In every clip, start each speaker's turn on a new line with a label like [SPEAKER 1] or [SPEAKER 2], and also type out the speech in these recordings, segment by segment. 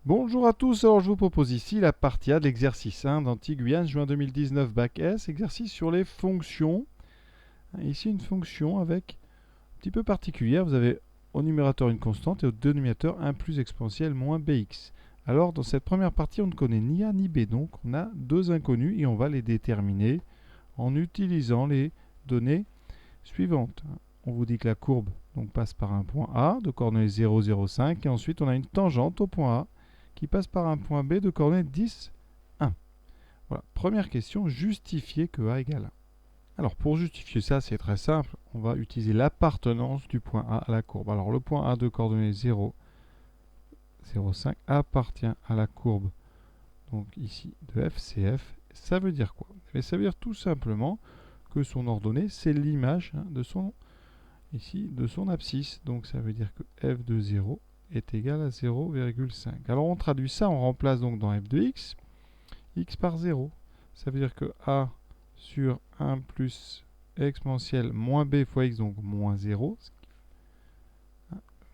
[SPEAKER 1] Bonjour à tous, alors je vous propose ici la partie A de l'exercice 1 d'Antiguyane, juin 2019, bac S, exercice sur les fonctions. Ici une fonction avec un petit peu particulière, vous avez au numérateur une constante et au dénominateur 1 plus exponentielle moins bx. Alors dans cette première partie on ne connaît ni A ni B, donc on a deux inconnus et on va les déterminer en utilisant les données suivantes. On vous dit que la courbe donc, passe par un point A de coordonnées 0, 0, 5 et ensuite on a une tangente au point A qui passe par un point B de coordonnées 10, 1. Voilà. Première question, justifier que A égale 1. Alors pour justifier ça, c'est très simple. On va utiliser l'appartenance du point A à la courbe. Alors le point A de coordonnées 0, 0, 5 appartient à la courbe donc ici de f, CF. Ça veut dire quoi? Ça veut dire tout simplement que son ordonnée, c'est l'image de son ici de son abscisse. Donc ça veut dire que f de 0 est égal à 0,5. Alors on traduit ça, on remplace donc dans f de x par 0. Ça veut dire que a sur 1 plus exponentielle moins b fois x, donc moins 0,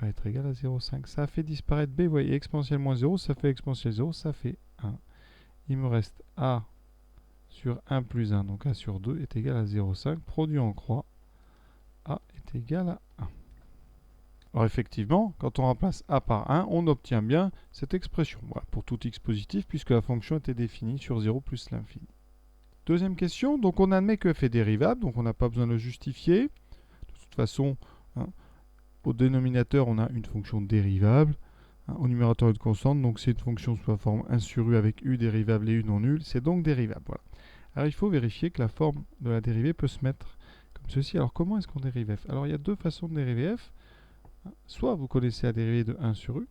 [SPEAKER 1] va être égal à 0,5. Ça fait disparaître b, vous voyez, exponentielle moins 0, ça fait exponentielle 0, ça fait 1. Il me reste a sur 1 plus 1, donc a sur 2 est égal à 0,5. Produit en croix, a est égal à 1. Alors effectivement, quand on remplace a par 1, on obtient bien cette expression. Voilà, pour tout x positif, puisque la fonction était définie sur 0 plus l'infini. Deuxième question, donc on admet que f est dérivable, donc on n'a pas besoin de le justifier. De toute façon, au dénominateur, on a une fonction dérivable. Au numérateur, une constante, donc c'est une fonction sous la forme 1 sur u avec u dérivable et u non nul, c'est donc dérivable. Voilà. Alors il faut vérifier que la forme de la dérivée peut se mettre comme ceci. Alors comment est-ce qu'on dérive f? Alors il y a deux façons de dériver f. Soit vous connaissez la dérivée de 1 sur u,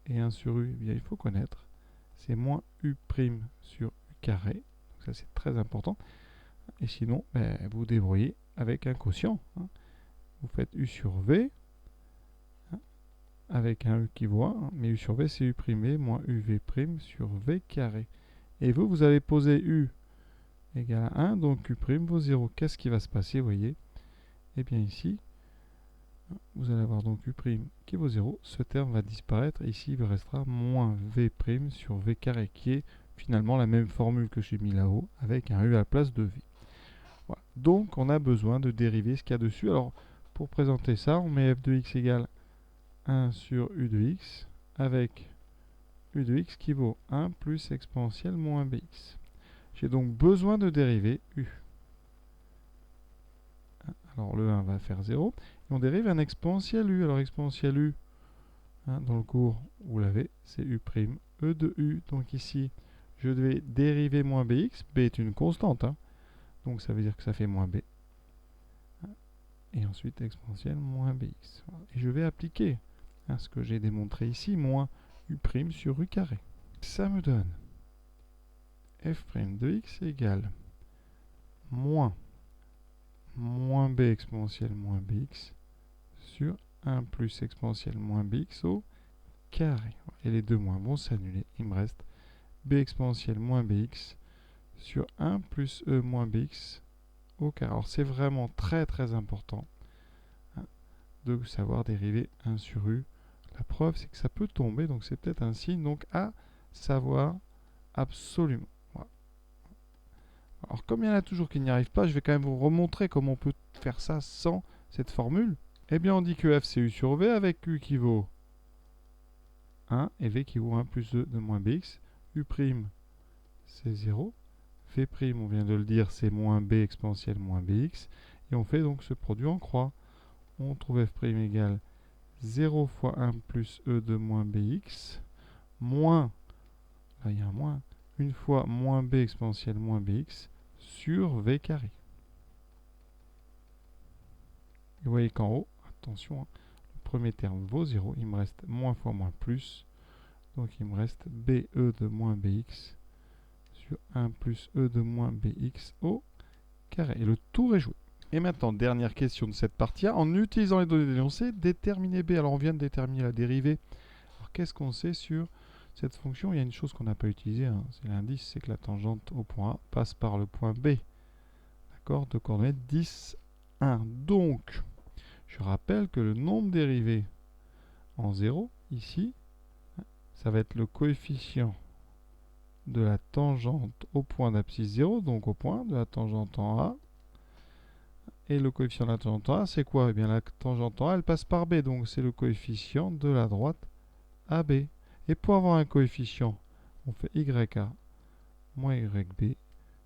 [SPEAKER 1] et 1 sur u, eh bien, il faut connaître, c'est moins u' sur u carré, donc ça c'est très important, et sinon, vous vous débrouillez avec un quotient, vous faites u sur v, avec un u qui vaut 1, mais u sur v c'est u'v moins uv' sur v carré, et vous allez poser u égale à 1, donc u' vaut 0, qu'est-ce qui va se passer, vous voyez? Eh bien ici, vous allez avoir donc u' qui vaut 0. Ce terme va disparaître. Et ici, il vous restera moins v' sur v carré, qui est finalement la même formule que j'ai mis là-haut, avec un u à la place de v. Voilà. Donc, on a besoin de dériver ce qu'il y a dessus. Alors, pour présenter ça, on met f de x égale 1 sur u de x, avec u de x qui vaut 1 plus exponentielle moins bx. J'ai donc besoin de dériver u. Alors, le 1 va faire 0. Et on dérive un exponentiel u. Alors, exponentiel u, dans le cours, vous l'avez, c'est u', e de u. Donc ici, je vais dériver moins bx. B est une constante, donc ça veut dire que ça fait moins b. Et ensuite, exponentielle moins bx. Et je vais appliquer ce que j'ai démontré ici, moins u' sur u carré. Ça me donne f' de x égale moins b exponentielle moins bx sur 1 plus exponentielle moins bx au carré. Et les deux moins vont s'annuler. Il me reste b exponentielle moins bx sur 1 plus e moins bx au carré. Alors c'est vraiment très très important de savoir dériver 1 sur u. La preuve c'est que ça peut tomber, donc c'est peut-être un signe donc à savoir absolument. Voilà. Alors comme il y en a toujours qui n'y arrivent pas, je vais quand même vous remontrer comment on peut faire ça sans cette formule. Eh bien on dit que f c'est u sur v avec u qui vaut 1 et v qui vaut 1 plus e de moins bx. U' c'est 0. V', on vient de le dire, c'est moins b exponentielle moins bx. Et on fait donc ce produit en croix. On trouve f' égale 0 fois 1 plus e de moins bx, moins, là il y a un moins, une fois moins b exponentielle moins bx sur v carré. Et vous voyez qu'en haut, attention, le premier terme vaut 0, il me reste moins fois moins plus, donc il me reste be de moins bx sur 1 plus e de moins bx au carré. Et le tour est joué. Et maintenant, dernière question de cette partie A. En utilisant les données d'énoncé, déterminer B. Alors on vient de déterminer la dérivée. Alors qu'est-ce qu'on sait sur cette fonction? Il y a une chose qu'on n'a pas utilisée, c'est l'indice, c'est que la tangente au point A passe par le point B. D'accord? De coordonnées 10, 1. Donc, je rappelle que le nombre dérivé en 0, ici, ça va être le coefficient de la tangente au point d'abscisse 0, donc au point de la tangente en A. Et le coefficient de la tangente en A, c'est quoi? Eh bien, la tangente en A, elle passe par B, donc c'est le coefficient de la droite AB. Et pour avoir un coefficient, on fait YA moins YB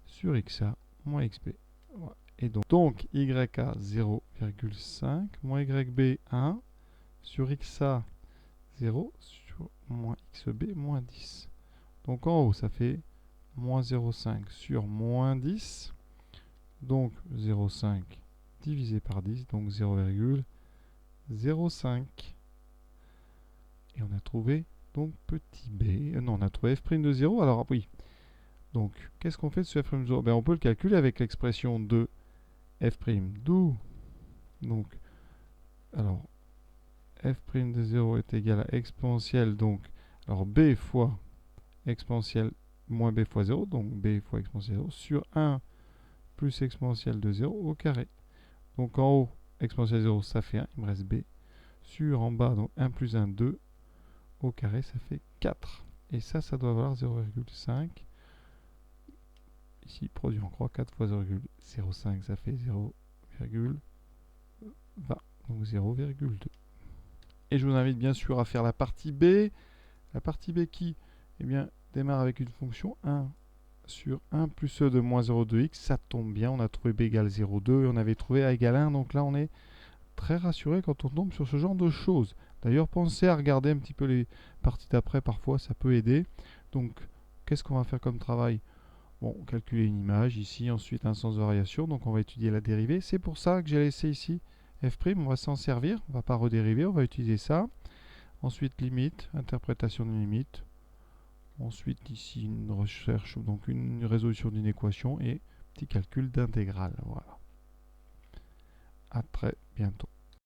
[SPEAKER 1] sur XA moins XB. Voilà. Et donc YA 0,5 moins YB 1 sur XA 0 sur moins XB moins 10. Donc en haut, ça fait moins 0,5 sur moins 10. Donc 0,5 divisé par 10, donc 0,05. Et on a trouvé donc petit b. Non, on a trouvé f' de 0. Alors oui. Donc, qu'est-ce qu'on fait de ce f' de 0? Ben, on peut le calculer avec l'expression de f'. D'où, donc, alors, f' de 0 est égal à exponentielle, donc, alors b fois exponentielle moins b fois 0, donc b fois exponentielle 0, sur 1 plus exponentielle de 0 au carré. Donc en haut, exponentielle 0, ça fait 1, il me reste b. Sur en bas, donc 1 plus 1, 2, au carré, ça fait 4. Et ça doit valoir 0,5. Ici, produit en croix, 4 fois 0,05, ça fait 0,20. Donc 0,2. Et je vous invite bien sûr à faire la partie B. La partie B qui, eh bien, démarre avec une fonction 1 sur 1 plus e de moins 0,2x. Ça tombe bien, on a trouvé b égale 0,2 et on avait trouvé a égale 1. Donc là, on est très rassuré quand on tombe sur ce genre de choses. D'ailleurs, pensez à regarder un petit peu les parties d'après, parfois ça peut aider. Donc, qu'est-ce qu'on va faire comme travail? Bon, calculer une image ici, ensuite un sens de variation, donc on va étudier la dérivée. C'est pour ça que j'ai laissé ici f', on va s'en servir, on ne va pas redériver, on va utiliser ça. Ensuite, limite, interprétation de limite. Ensuite, ici, une recherche, donc une résolution d'une équation et petit calcul d'intégrale. Voilà. À très bientôt.